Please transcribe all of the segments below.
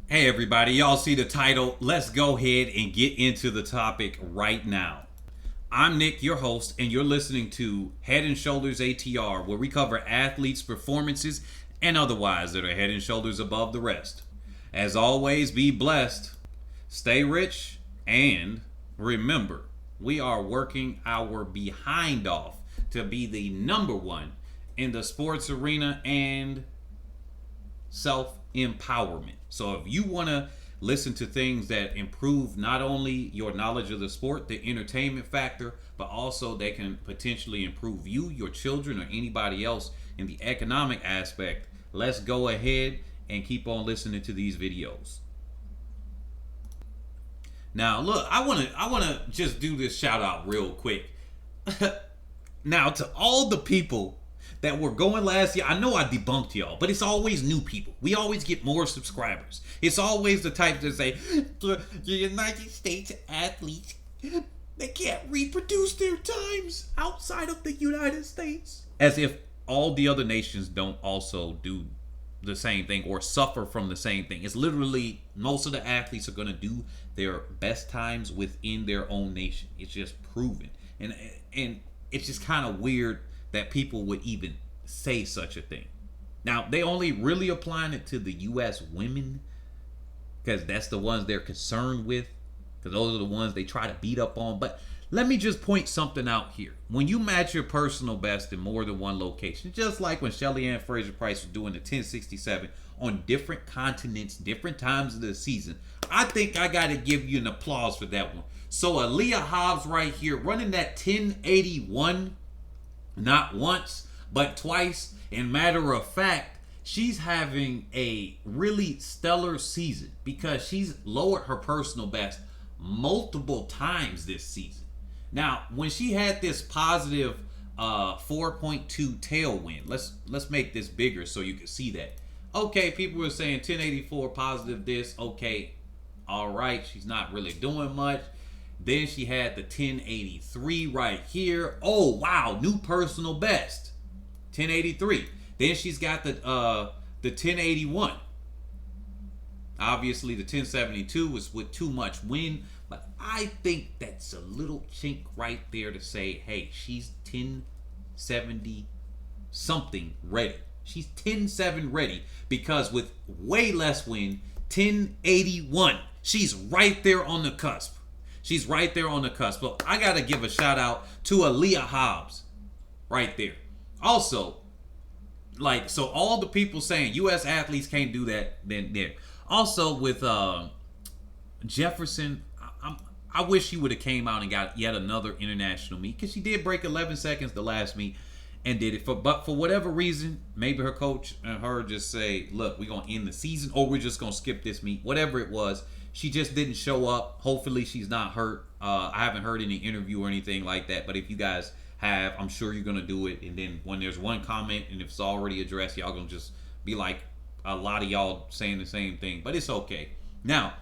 Hey everybody, y'all see the title. Let's go ahead and get into the topic right now. I'm Nick, your host, and you're listening to Head and Shoulders ATR, where we cover athletes' performances and otherwise that are head and shoulders above the rest. As always, be blessed, stay rich, and remember, we are working our behind off to be the number one in the sports arena and self-empowerment. So if you want to listen to things that improve not only your knowledge of the sport, the entertainment factor, but also they can potentially improve you, your children, or anybody else in the economic aspect, let's go ahead and keep on listening to these videos. Now, look, I want to just do this shout out real quick. Now, to all the people that were going last year, I know I debunked y'all, but it's always new people. We always get more subscribers. It's always the type that say, the United States athletes, they can't reproduce their times outside of the United States. As if all the other nations don't also do the same thing or suffer from the same thing. It's literally most of the athletes are going to do their best times within their own nation. It's just proven. And it's just kind of weird that people would even say such a thing. Now, they only really applying it to the U.S. women because that's the ones they're concerned with, because those are the ones they try to beat up on. But let me just point something out here. When you match your personal best in more than one location, just like when Shelly-Ann Fraser-Pryce was doing the 1067 on different continents, different times of the season, I think I got to give you an applause for that one. So Aleia Hobbs right here running that 1081, not once, but twice. And matter of fact, she's having a really stellar season because she's lowered her personal best multiple times this season. Now, when she had this positive 4.2 tailwind, let's make this bigger so you can see that. Okay, people were saying 1084 positive this. Okay, all right, she's not really doing much. Then she had the 1083 right here. Oh, wow, new personal best. 1083. Then she's got the 1081. Obviously, the 1072 was with too much wind, but I think that's a little chink right there to say, hey, she's 1070 something ready. She's 10.7 ready because with way less wind, 1081. She's right there on the cusp. She's right there on the cusp. So I got to give a shout out to Aleia Hobbs right there. Also, like, so all the people saying U.S. athletes can't do that, then there. Also with Jefferson, I wish she would have came out and got yet another international meet because she did break 11 seconds the last meet and did it. But for whatever reason, maybe her coach and her just say, look, we're going to end the season or we're just going to skip this meet. Whatever it was, she just didn't show up. Hopefully she's not hurt. I haven't heard any interview or anything like that. But if you guys have, I'm sure you're going to do it. And then when there's one comment and if it's already addressed, y'all going to just be like a lot of y'all saying the same thing. But it's okay. Now,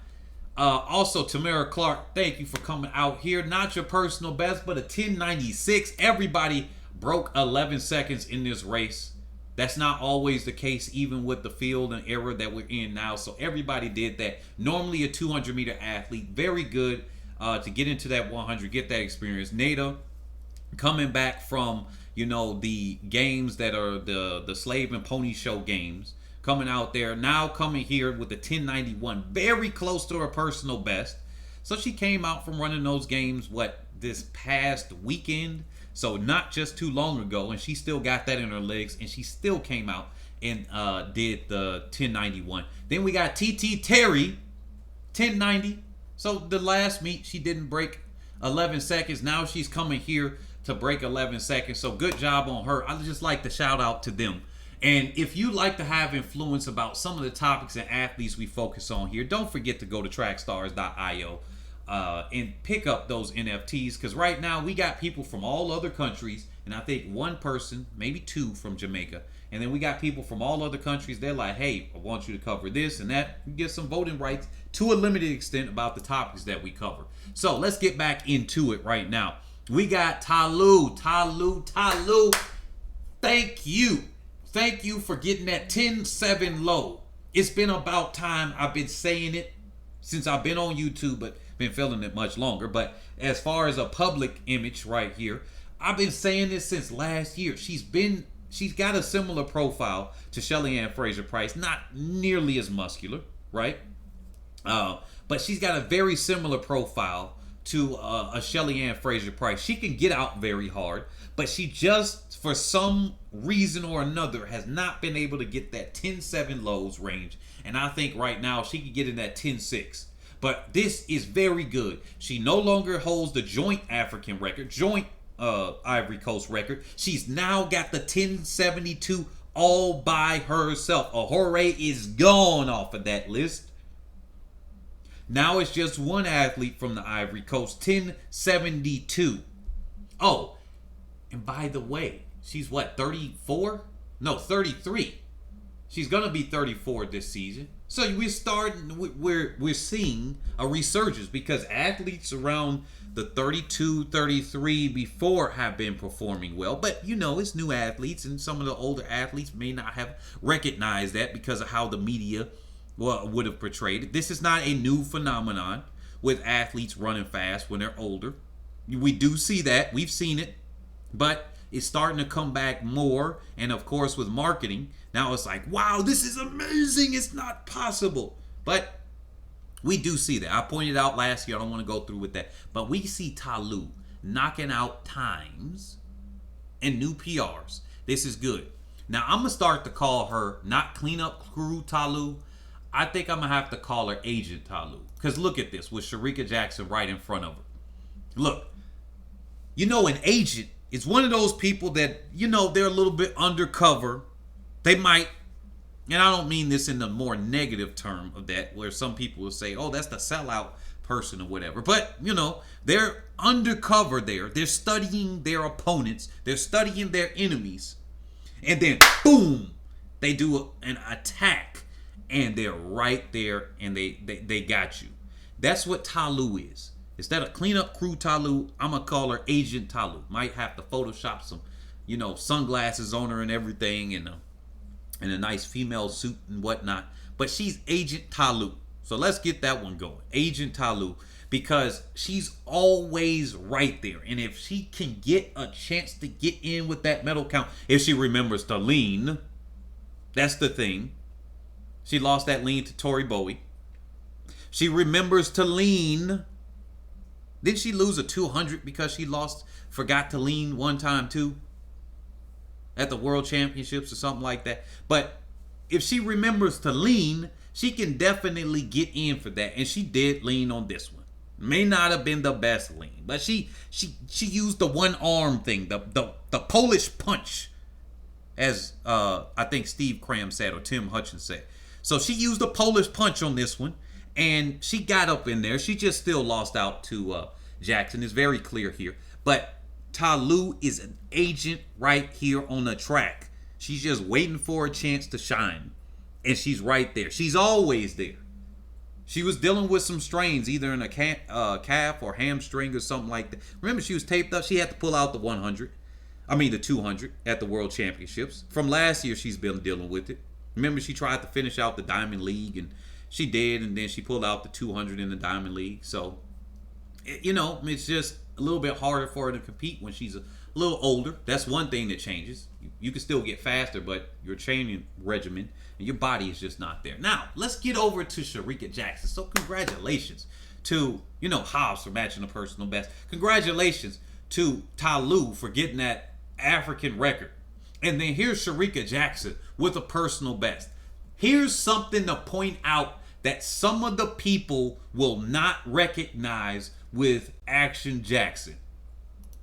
also, Tamara Clark, thank you for coming out here. Not your personal best, but a 1096. Everybody broke 11 seconds in this race. That's not always the case, even with the field and era that we're in now. So everybody did that. Normally a 200-meter athlete. Very good to get into that 100, get that experience. Nada coming back from, you know, the games that are the slave and pony show games. Coming out there, now coming here with the 1091. Very close to her personal best. So she came out from running those games, this past weekend? So not just too long ago, and she still got that in her legs, and she still came out and did the 1091. Then we got TT Terry, 1090. So the last meet, she didn't break 11 seconds. Now she's coming here to break 11 seconds. So good job on her. I just like to shout out to them. And if you like to have influence about some of the topics and athletes we focus on here, don't forget to go to trackstars.io and pick up those NFTs, because right now we got people from all other countries, and I think one person, maybe two, from Jamaica, and then we got people from all other countries. They're like, hey, I want you to cover this and that. You get some voting rights to a limited extent about the topics that we cover. So let's get back into it right now. We got Ta Lou. Thank you for getting that 10-7 low. It's been about time. I've been saying it since I've been on YouTube, but been feeling it much longer. But as far as a public image right here, I've been saying this since last year. She's got a similar profile to Shelly-Ann Fraser-Pryce, not nearly as muscular, right? But she's got a very similar profile to a Shelly-Ann Fraser-Pryce. She can get out very hard, but she just, for some reason or another, has not been able to get that 10-7 lows range. And I think right now she can get in that 10-6. But this is very good. She no longer holds the joint African record, joint Ivory Coast record. She's now got the 1072 all by herself. Ahore is gone off of that list. Now it's just one athlete from the Ivory Coast, 1072. Oh, and by the way, she's what, 34? No, 33. She's gonna be 34 this season. So we're seeing a resurgence because athletes around the 32, 33 before have been performing well. But you know, it's new athletes, and some of the older athletes may not have recognized that because of how the media would have portrayed it. This is not a new phenomenon with athletes running fast when they're older. We do see that. We've seen it. But it's starting to come back more. And of course, with marketing, now it's like, wow, this is amazing. It's not possible. But we do see that. I pointed out last year. I don't want to go through with that. But we see Ta Lou knocking out times and new PRs. This is good. Now, I'm going to start to call her not cleanup crew Ta Lou. I think I'm going to have to call her Agent Ta Lou. Because look at this with Shericka Jackson right in front of her. Look, you know, an agent is one of those people that, you know, they're a little bit undercover. They might, and I don't mean this in the more negative term of that, where some people will say, oh, that's the sellout person or whatever. But, you know, they're undercover there. They're studying their opponents. They're studying their enemies. And then, boom, they do an attack. And they're right there, and they got you. That's what Ta Lou is. Instead of cleanup crew Ta Lou, I'm going to call her Agent Ta Lou. Might have to Photoshop some, you know, sunglasses on her and everything, and a nice female suit and whatnot. But she's Agent Ta Lou. So let's get that one going. Agent Ta Lou. Because she's always right there. And if she can get a chance to get in with that medal count, if she remembers to lean, that's the thing. She lost that lean to Tori Bowie. She remembers to lean. Didn't she lose a 200 because she forgot to lean one time too? At the World Championships or something like that. But if she remembers to lean, she can definitely get in for that. And she did lean on this one. May not have been the best lean, but she used the one arm thing, the Polish punch, as I think Steve Cram said or Tim Hutchins said. So she used a Polish punch on this one, and she got up in there. She just still lost out to Jackson. It's very clear here. But Ta Lou is an agent right here on the track. She's just waiting for a chance to shine. And she's right there. She's always there. She was dealing with some strains, either in a calf or hamstring or something like that. Remember, she was taped up. She had to pull out the 200 at the World Championships. From last year, she's been dealing with it. Remember, she tried to finish out the Diamond League, and she did, and then she pulled out the 200 in the Diamond League. So, you know, it's just a little bit harder for her to compete when she's a little older. That's one thing that changes. You can still get faster, but your training regimen and your body is just not there. Now, let's get over to Shericka Jackson. So, congratulations to, you know, Hobbs for matching a personal best. Congratulations to Ta Lou for getting that African record. And then here's Shericka Jackson with a personal best. Here's something to point out that some of the people will not recognize with Action Jackson.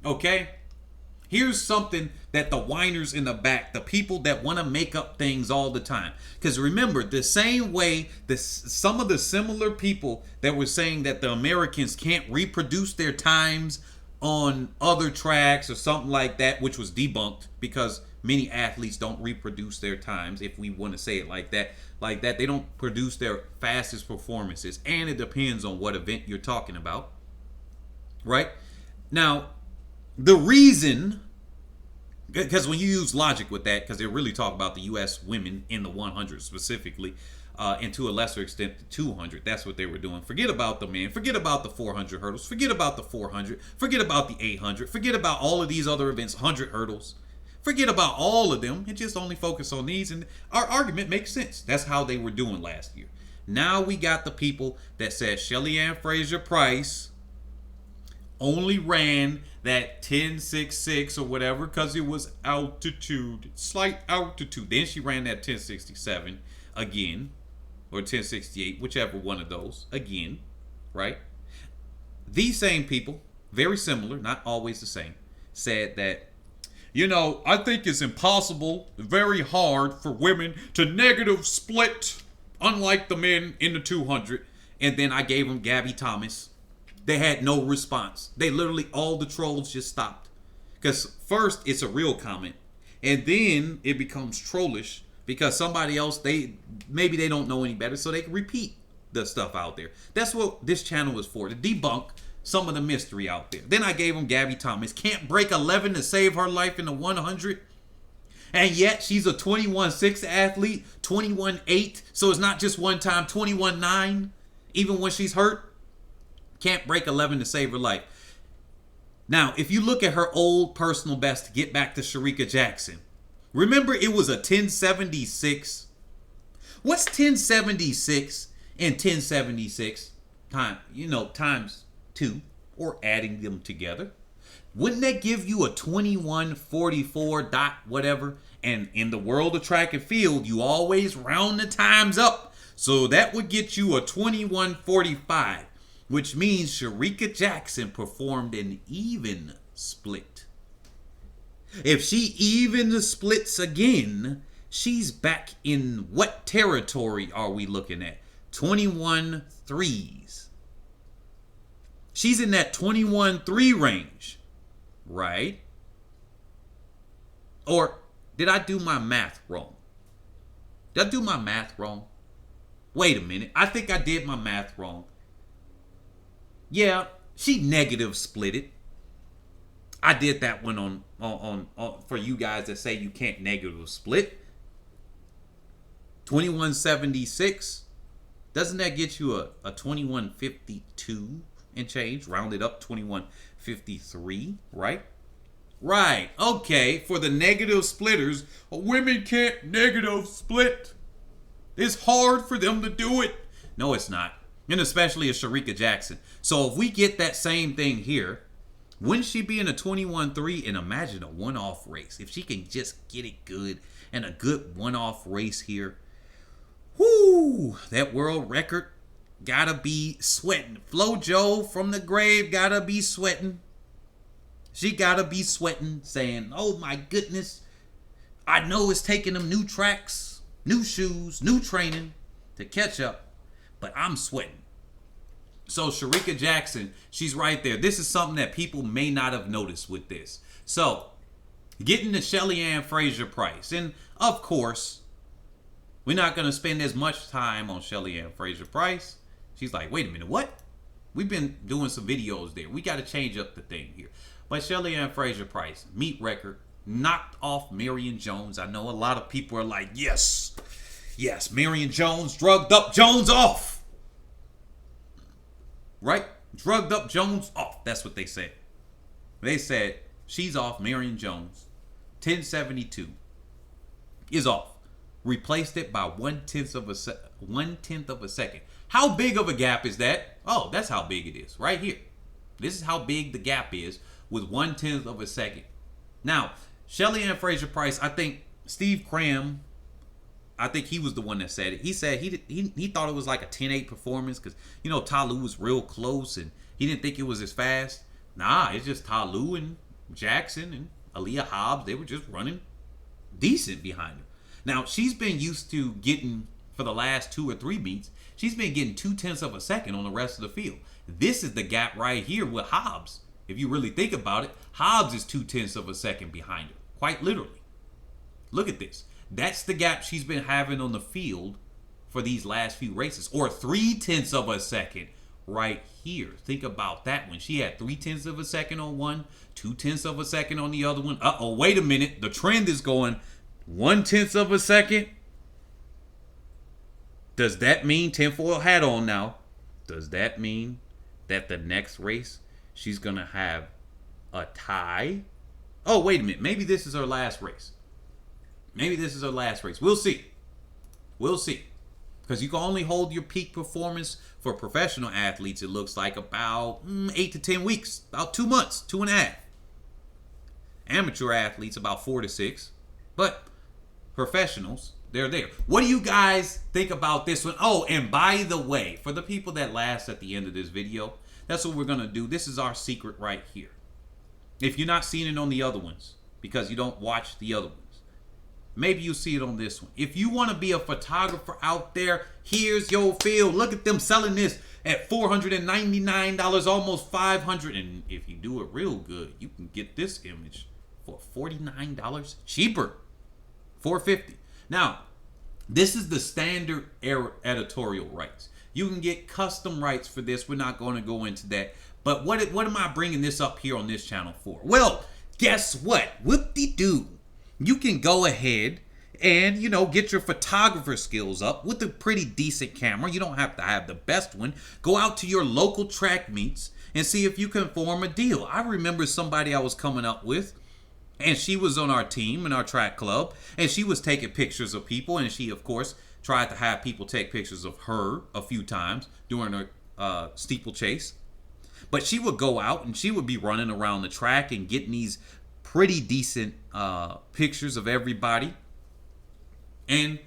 Okay? Here's something that the whiners in the back, the people that want to make up things all the time. Because remember, the same way some of the similar people that were saying that the Americans can't reproduce their times on other tracks or something like that, which was debunked because many athletes don't reproduce their times, if we want to say it like that. Like that, they don't produce their fastest performances. And it depends on what event you're talking about. Right? Now, the reason, because when you use logic with that, because they really talk about the U.S. women in the 100 specifically, and to a lesser extent the 200. That's what they were doing. Forget about the man. Forget about the 400 hurdles. Forget about the 400. Forget about the 800. Forget about all of these other events, 100 hurdles. Forget about all of them and just only focus on these. And our argument makes sense. That's how they were doing last year. Now we got the people that said Shelly-Ann Fraser-Pryce only ran that 1066 or whatever because it was altitude, slight altitude. Then she ran that 1067 again, or 1068, whichever one of those again, right? These same people, very similar, not always the same, said that, you know, I think it's impossible, very hard for women to negative split, unlike the men in the 200. And then I gave them Gabby Thomas. They had no response. They literally, all the trolls just stopped. Because first, it's a real comment. And then it becomes trollish because somebody else, maybe they don't know any better, so they can repeat the stuff out there. That's what this channel is for, to debunk some of the mystery out there. Then I gave them Gabby Thomas. Can't break 11 to save her life in the 100. And yet she's a 21-6 athlete, 21-8. So it's not just one time, 21-9, even when she's hurt. Can't break 11 to save her life. Now, if you look at her old personal best to get back to Shericka Jackson, remember it was a 1076. What's 1076 and 1076 times 2 or adding them together? Wouldn't that give you a 2144 dot whatever? And in the world of track and field, you always round the times up. So that would get you a 2145. Which means Shericka Jackson performed an even split. If she even splits again, she's back in what territory are we looking at? 21 threes. She's in that 21-3 range, right? Or did I do my math wrong? Did I do my math wrong? Wait a minute. I think I did my math wrong. Yeah, she negative split it. I did that one on for you guys that say you can't negative split. 2176. Doesn't that get you a 2152 and change? Rounded up 2153, right? Right. Okay, for the negative splitters, women can't negative split. It's hard for them to do it. No, it's not. And especially a Shericka Jackson. So if we get that same thing here, wouldn't she be in a 21-3? And imagine a one-off race. If she can just get it good and a good one-off race here. Whoo! That world record gotta be sweating. FloJo from the grave gotta be sweating. She gotta be sweating, saying, oh my goodness. I know it's taking them new tracks, new shoes, new training to catch up. But I'm sweating. So Shericka Jackson, she's right there. This is something that people may not have noticed with this. So getting to Shelly-Ann Fraser-Pryce. And of course, we're not going to spend as much time on Shelly-Ann Fraser-Pryce. She's like, wait a minute, what? We've been doing some videos there. We got to change up the thing here. But Shelly-Ann Fraser-Pryce, meet record, knocked off Marion Jones. I know a lot of people are like, yes, Marion Jones, drugged up Jones off. Right? Drugged up Jones off. That's what they said. They said she's off Marion Jones. 1072 is off. Replaced it by 1/10 of a second. How big of a gap is that? Oh, that's how big it is. Right here. This is how big the gap is with 1/10 of a second. Now, Shelly-Ann Fraser-Pryce, I think Steve Cram, I think he was the one that said it. He said he thought it was like a 10-8 performance because, you know, Ta Lou was real close and he didn't think it was as fast. Nah, it's just Ta Lou and Jackson and Aleia Hobbs. They were just running decent behind her. Now, she's been used to getting, for the last 2 or 3 meets, she's been getting 0.2 of a second on the rest of the field. This is the gap right here with Hobbs. If you really think about it, Hobbs is 0.2 of a second behind her. Quite literally. Look at this. That's the gap she's been having on the field for these last few races. Or 0.3 of a second right here. Think about that one. She had 0.3 of a second on one, 0.2 of a second on the other one. Uh-oh, wait a minute. The trend is going 0.1 of a second. Does that mean tinfoil hat on now? Does that mean that the next race she's gonna have a tie? Oh, wait a minute. Maybe this is her last race. Maybe this is her last race. We'll see. We'll see. Because you can only hold your peak performance for professional athletes, it looks like, about 8 to 10 weeks. About 2 months, 2.5. Amateur athletes, about 4 to 6. But professionals, they're there. What do you guys think about this one? Oh, and by the way, for the people that last at the end of this video, that's what we're going to do. This is our secret right here. If you're not seeing it on the other ones, because you don't watch the other ones, maybe you'll see it on this one. If you want to be a photographer out there, here's your field. Look at them selling this at $499, almost $500. And if you do it real good, you can get this image for $49 cheaper, $450. Now, this is the standard editorial rights. You can get custom rights for this. We're not going to go into that. But what am I bringing this up here on this channel for? Well, guess what? Whoop-de-doo. You can go ahead and, get your photographer skills up with a pretty decent camera. You don't have to have the best one. Go out to your local track meets and see if you can form a deal. I remember somebody I was coming up with, and she was on our team in our track club, and she was taking pictures of people, and she, of course, tried to have people take pictures of her a few times during her steeplechase. But she would go out and she would be running around the track and getting these pretty decent pictures of everybody. And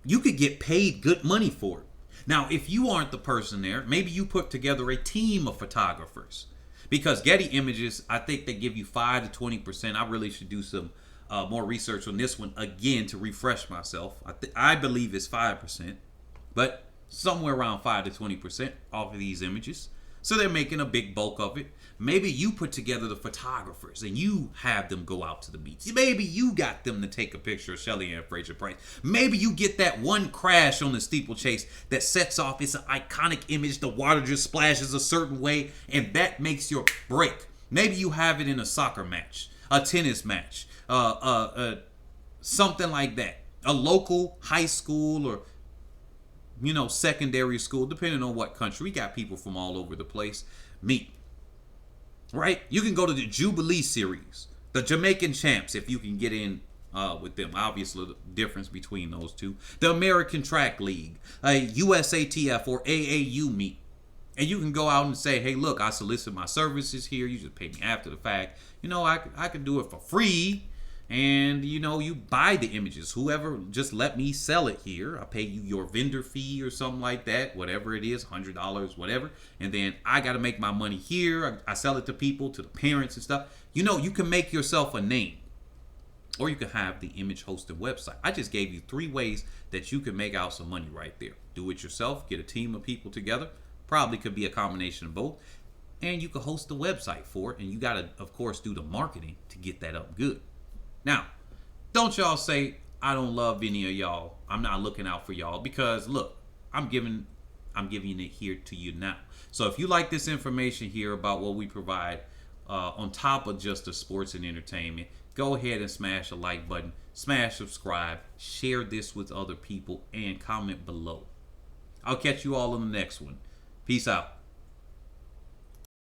you could get paid good money for it. Now, if you aren't the person there, maybe you put together a team of photographers. Because Getty Images, I think they give you 5 to 20%. I really should do some more research on this one again to refresh myself. I believe it's 5%, but somewhere around 5 to 20% off of these images. So they're making a big bulk of it. Maybe you put together the photographers and you have them go out to the beach. Maybe you got them to take a picture of Shelly-Ann Fraser-Pryce. Maybe you get that one crash on the steeplechase that sets off. It's an iconic image. The water just splashes a certain way, and that makes your break. Maybe you have it in a soccer match, a tennis match, something like that. A local high school or secondary school, depending on what country. We got people from all over the place meet. Right? You can go to the Jubilee Series, the Jamaican Champs, if you can get in with them. Obviously, the difference between those two. The American Track League, a USATF or AAU meet. And you can go out and say, hey, look, I solicit my services here. You just pay me after the fact. I can do it for free. And, you buy the images. Whoever, just let me sell it here. I'll pay you your vendor fee or something like that. Whatever it is, $100, whatever. And then I got to make my money here. I sell it to people, to the parents and stuff. You can make yourself a name. Or you can have the image hosting website. I just gave you 3 ways that you can make out some money right there. Do it yourself. Get a team of people together. Probably could be a combination of both. And you can host the website for it. And you got to, of course, do the marketing to get that up good. Now, don't y'all say I don't love any of y'all. I'm not looking out for y'all because look, I'm giving it here to you now. So if you like this information here about what we provide on top of just the sports and entertainment, go ahead and smash the like button, smash subscribe, share this with other people, and comment below. I'll catch you all in the next one. Peace out.